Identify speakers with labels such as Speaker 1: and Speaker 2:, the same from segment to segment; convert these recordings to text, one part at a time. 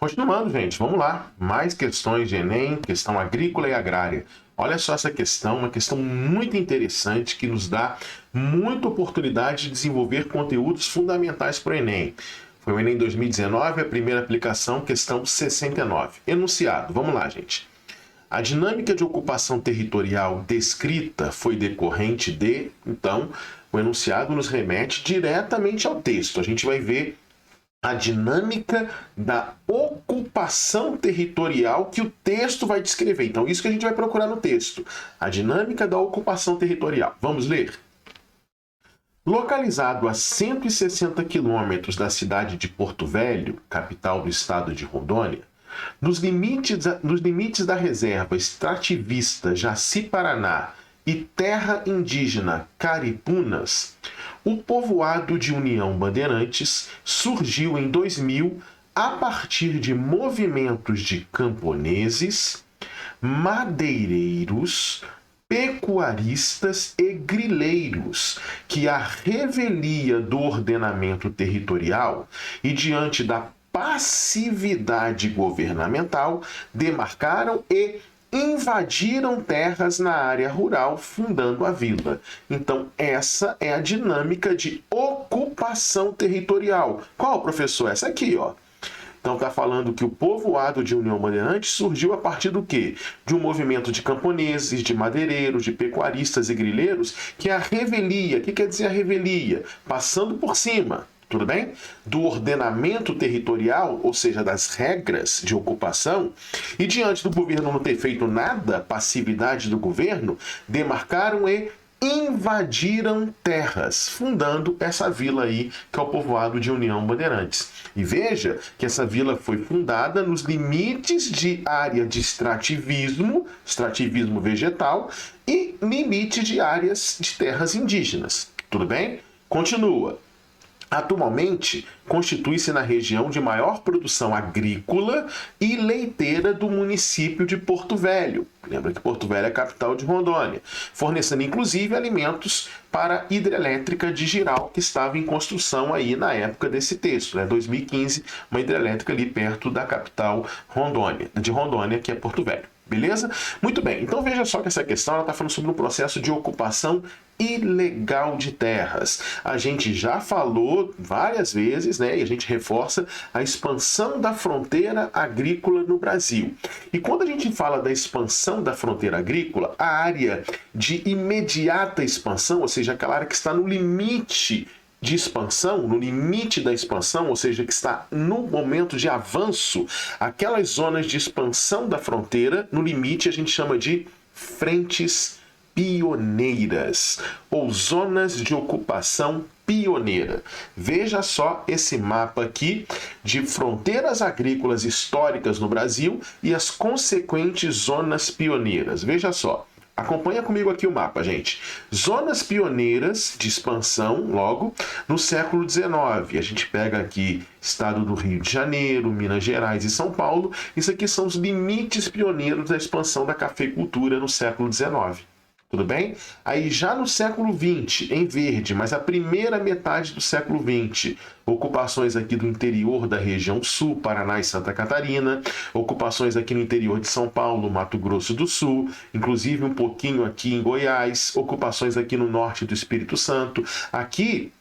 Speaker 1: Continuando, gente, vamos lá. Mais questões de Enem, questão agrícola e agrária. Olha só essa questão, uma questão muito interessante que nos dá muita oportunidade de desenvolver conteúdos fundamentais para o Enem. Foi o Enem 2019, a primeira aplicação, questão 69. Enunciado, vamos lá, gente. A dinâmica de ocupação territorial descrita foi decorrente de... Então, o enunciado nos remete diretamente ao texto. A gente vai ver a dinâmica da ocupação territorial que o texto vai descrever. Então, isso que a gente vai procurar no texto. A dinâmica da ocupação territorial. Vamos ler? Localizado a 160 quilômetros da cidade de Porto Velho, capital do estado de Rondônia, nos limites da reserva extrativista Jaci-Paraná e terra indígena Caripunas, o povoado de União Bandeirantes surgiu em 2000 a partir de movimentos de camponeses, madeireiros, pecuaristas e grileiros, que à revelia do ordenamento territorial e diante da passividade governamental, demarcaram e invadiram terras na área rural, fundando a vila. Então, essa é a dinâmica de ocupação territorial. Qual, professor? Essa aqui, ó. Então, está falando que o povoado de União Bandeirantes surgiu a partir do quê? De um movimento de camponeses, de madeireiros, de pecuaristas e grileiros, que é a revelia. O que quer dizer a revelia? Passando por cima. Tudo bem? Do ordenamento territorial, ou seja, das regras de ocupação, e diante do governo não ter feito nada, passividade do governo, demarcaram e invadiram terras, fundando essa vila aí, que é o povoado de União Bandeirantes. E veja que essa vila foi fundada nos limites de área de extrativismo vegetal, e limite de áreas de terras indígenas. Tudo bem? Continua. Atualmente, constitui-se na região de maior produção agrícola e leiteira do município de Porto Velho. Lembra que Porto Velho é a capital de Rondônia, fornecendo inclusive alimentos para a hidrelétrica de Jirau, que estava em construção aí na época desse texto, 2015, uma hidrelétrica ali perto da capital de Rondônia, que é Porto Velho. Beleza? Muito bem. Então veja só que essa questão está falando sobre um processo de ocupação ilegal de terras. A gente já falou várias vezes, e a gente reforça a expansão da fronteira agrícola no Brasil. E quando a gente fala da expansão da fronteira agrícola, a área de imediata expansão, ou seja, aquela área que está no limite de expansão, no limite da expansão, ou seja, que está no momento de avanço, aquelas zonas de expansão da fronteira, no limite, a gente chama de frentes pioneiras, ou zonas de ocupação pioneira. Veja só esse mapa aqui de fronteiras agrícolas históricas no Brasil e as consequentes zonas pioneiras. Veja só. Acompanha comigo aqui o mapa, gente. Zonas pioneiras de expansão, logo, no século XIX. A gente pega aqui estado do Rio de Janeiro, Minas Gerais e São Paulo. Isso aqui são os limites pioneiros da expansão da cafeicultura no século XIX. Tudo bem? Aí já no século XX, em verde, mas a primeira metade do século XX, ocupações aqui do interior da região sul, Paraná e Santa Catarina, ocupações aqui no interior de São Paulo, Mato Grosso do Sul, inclusive um pouquinho aqui em Goiás, ocupações aqui no norte do Espírito Santo. Aqui,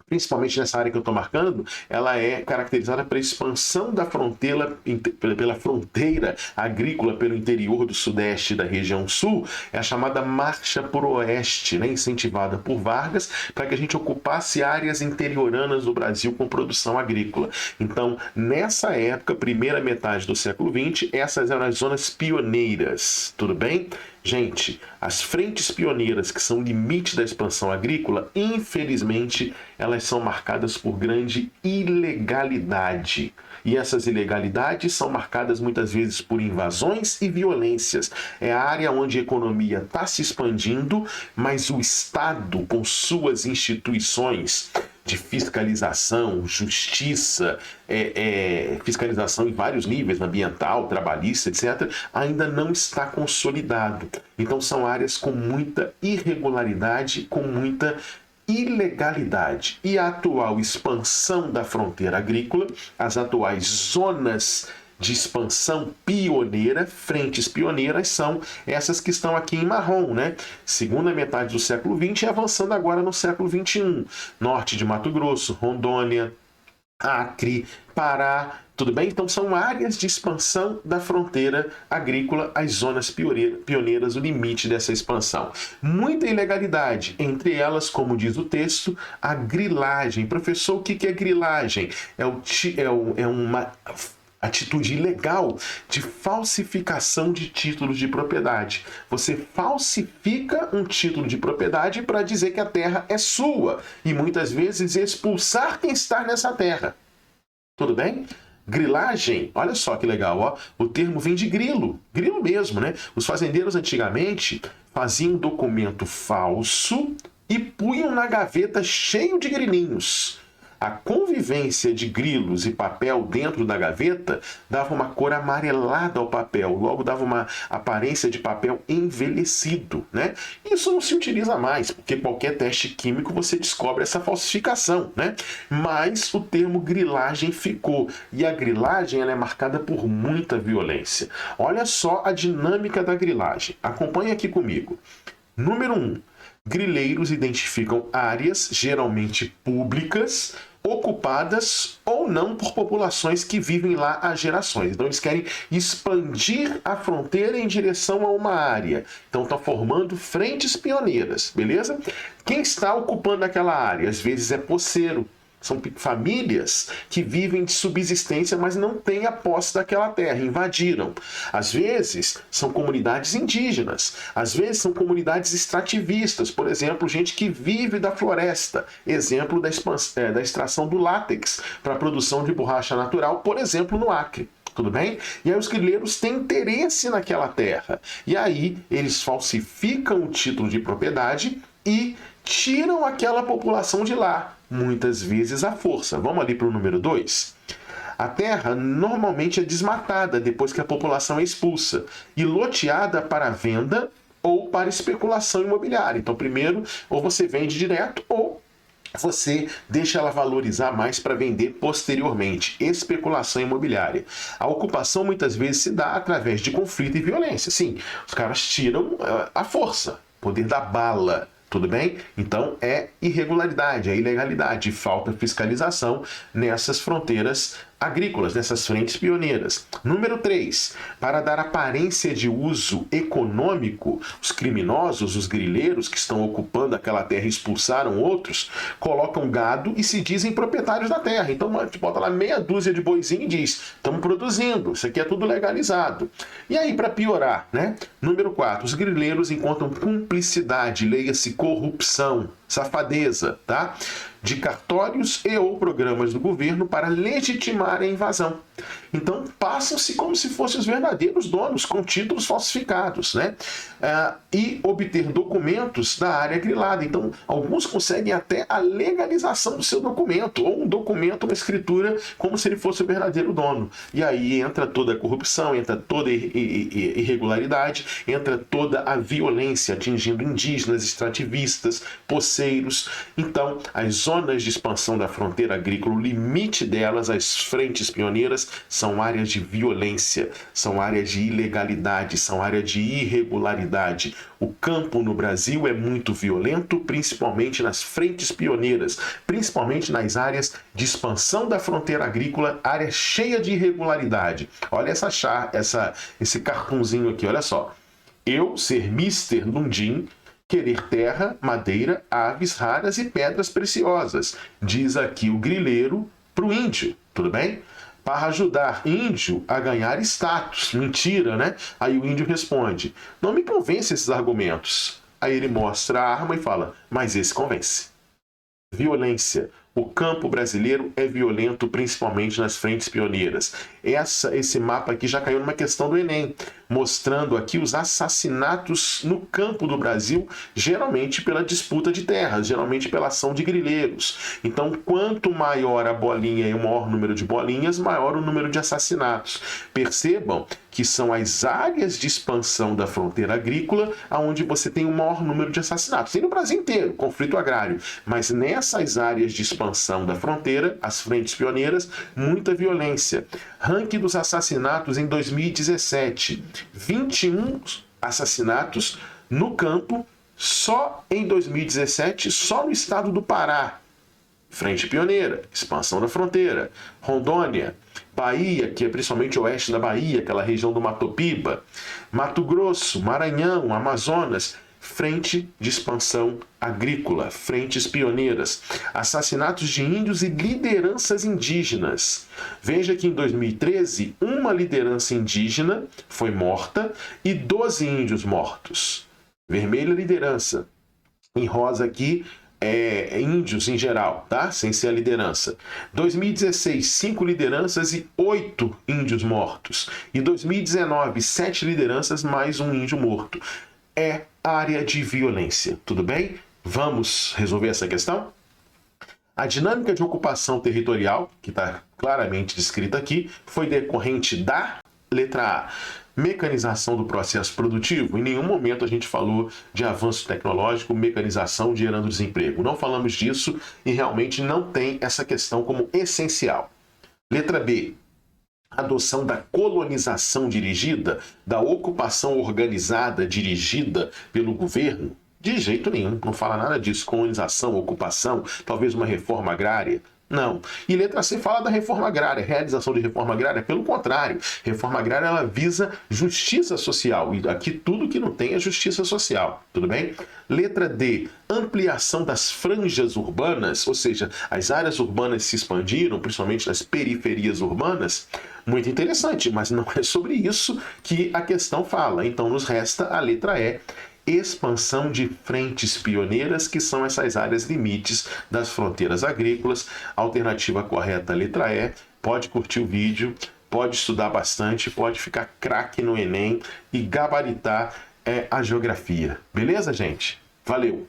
Speaker 1: principalmente nessa área que eu estou marcando, ela é caracterizada pela expansão da fronteira, pela fronteira agrícola pelo interior do sudeste da região sul, é a chamada Marcha por Oeste, incentivada por Vargas, para que a gente ocupasse áreas interioranas do Brasil com produção agrícola. Então, nessa época, primeira metade do século XX, essas eram as zonas pioneiras, tudo bem? Gente, as frentes pioneiras, que são o limite da expansão agrícola, infelizmente, elas são marcadas por grande ilegalidade. E essas ilegalidades são marcadas muitas vezes por invasões e violências. É a área onde a economia está se expandindo, mas o Estado, com suas instituições de fiscalização, justiça, fiscalização em vários níveis, ambiental, trabalhista, etc., ainda não está consolidado. Então são áreas com muita irregularidade, com muita ilegalidade e a atual expansão da fronteira agrícola, as atuais zonas de expansão pioneira, frentes pioneiras, são essas que estão aqui em marrom, né? Segunda metade do século XX e avançando agora no século XXI. Norte de Mato Grosso, Rondônia, Acre, Pará, tudo bem? Então são áreas de expansão da fronteira agrícola, as zonas pioneiras, o limite dessa expansão. Muita ilegalidade, entre elas, como diz o texto, a grilagem. Professor, o que é grilagem? É uma atitude ilegal de falsificação de títulos de propriedade. Você falsifica um título de propriedade para dizer que a terra é sua e muitas vezes expulsar quem está nessa terra. Tudo bem? Grilagem, olha só que legal, ó. O termo vem de grilo mesmo, né? Os fazendeiros antigamente faziam documento falso e punham na gaveta cheio de grilinhos. A convivência de grilos e papel dentro da gaveta dava uma cor amarelada ao papel, logo dava uma aparência de papel envelhecido, né? Isso não se utiliza mais, porque qualquer teste químico você descobre essa falsificação, né? Mas o termo grilagem ficou, e a grilagem ela é marcada por muita violência. Olha só a dinâmica da grilagem. Acompanhe aqui comigo. Número 1. Grileiros identificam áreas, geralmente públicas, ocupadas ou não por populações que vivem lá há gerações. Então eles querem expandir a fronteira em direção a uma área. Então estão formando frentes pioneiras, beleza? Quem está ocupando aquela área? Às vezes é poceiro. São famílias que vivem de subsistência, mas não têm a posse daquela terra, invadiram. Às vezes, são comunidades indígenas. Às vezes, são comunidades extrativistas. Por exemplo, gente que vive da floresta. Exemplo da extração do látex para a produção de borracha natural, por exemplo, no Acre. Tudo bem? E aí os grileiros têm interesse naquela terra. E aí eles falsificam o título de propriedade e tiram aquela população de lá, muitas vezes à força. Vamos ali para o número 2? A terra normalmente é desmatada depois que a população é expulsa e loteada para venda ou para especulação imobiliária. Então, primeiro, ou você vende direto ou você deixa ela valorizar mais para vender posteriormente. Especulação imobiliária. A ocupação muitas vezes se dá através de conflito e violência. Sim, os caras tiram a força, poder da bala. Tudo bem? Então é irregularidade, é ilegalidade, falta fiscalização nessas fronteiras agrícolas, nessas frentes pioneiras. Número 3. Para dar aparência de uso econômico, os criminosos, os grileiros que estão ocupando aquela terra e expulsaram outros, colocam gado e se dizem proprietários da terra. Então bota lá meia dúzia de boizinho e diz, estamos produzindo, isso aqui é tudo legalizado. E aí, para piorar, né? Número 4. Os grileiros encontram cumplicidade, leia-se corrupção, safadeza, tá? De cartórios e ou programas do governo para legitimar a invasão. Então, passam-se como se fossem os verdadeiros donos, com títulos falsificados, né? E obter documentos da área grilada. Então, alguns conseguem até a legalização do seu documento, ou um documento, uma escritura, como se ele fosse o verdadeiro dono. E aí entra toda a corrupção, entra toda a irregularidade, entra toda a violência, atingindo indígenas, extrativistas, poceiros. Então, as zonas de expansão da fronteira agrícola, o limite delas, as frentes pioneiras, são áreas de violência, são áreas de ilegalidade, são áreas de irregularidade. O campo no Brasil é muito violento, principalmente nas frentes pioneiras, principalmente nas áreas de expansão da fronteira agrícola, área cheia de irregularidade. Olha esse cartunzinho aqui, olha só. Eu ser Mr. Lundim, querer terra, madeira, aves raras e pedras preciosas, diz aqui o grileiro para o índio, tudo bem? Para ajudar índio a ganhar status. Mentira, né? Aí o índio responde, não me convence esses argumentos. Aí ele mostra a arma e fala, mas esse convence. Violência. O campo brasileiro é violento, principalmente nas frentes pioneiras. Esse mapa aqui já caiu numa questão do Enem. mostrando aqui os assassinatos no campo do Brasil, geralmente pela disputa de terras, geralmente pela ação de grileiros. Então, quanto maior a bolinha e o maior número de bolinhas, maior o número de assassinatos. Percebam que são as áreas de expansão da fronteira agrícola onde você tem o maior número de assassinatos. Tem no Brasil inteiro, conflito agrário, mas nessas áreas de expansão da fronteira, as frentes pioneiras, muita violência. Ranking dos assassinatos em 2017, 21 assassinatos no campo, só em 2017, só no estado do Pará. Frente Pioneira, expansão da fronteira. Rondônia, Bahia, que é principalmente o oeste da Bahia, aquela região do Mato Piba. Mato Grosso, Maranhão, Amazonas, frente de expansão agrícola, frentes pioneiras. Assassinatos de índios e lideranças indígenas. Veja que em 2013, uma liderança indígena foi morta e 12 índios mortos. Vermelha, liderança. Em rosa aqui, índios em geral, tá? Sem ser a liderança. 2016, 5 lideranças e 8 índios mortos. E 2019, 7 lideranças mais um índio morto. É área de violência, tudo bem? Vamos resolver essa questão? A dinâmica de ocupação territorial, que está claramente descrita aqui, foi decorrente da letra A, mecanização do processo produtivo. Em nenhum momento a gente falou de avanço tecnológico, mecanização gerando desemprego. Não falamos disso e realmente não tem essa questão como essencial. Letra B, adoção da colonização dirigida, da ocupação organizada dirigida pelo governo. De jeito nenhum, não fala nada disso. Colonização, ocupação, talvez uma reforma agrária. Não. E letra C fala da reforma agrária, realização de reforma agrária. Pelo contrário, reforma agrária ela visa justiça social. E aqui tudo que não tem é justiça social. Tudo bem? Letra D, ampliação das franjas urbanas, ou seja, as áreas urbanas se expandiram, principalmente nas periferias urbanas. Muito interessante, mas não é sobre isso que a questão fala. Então nos resta a letra E, expansão de frentes pioneiras, que são essas áreas limites das fronteiras agrícolas. Alternativa correta, letra E. Pode curtir o vídeo, pode estudar bastante, pode ficar craque no Enem e gabaritar a geografia. Beleza, gente? Valeu!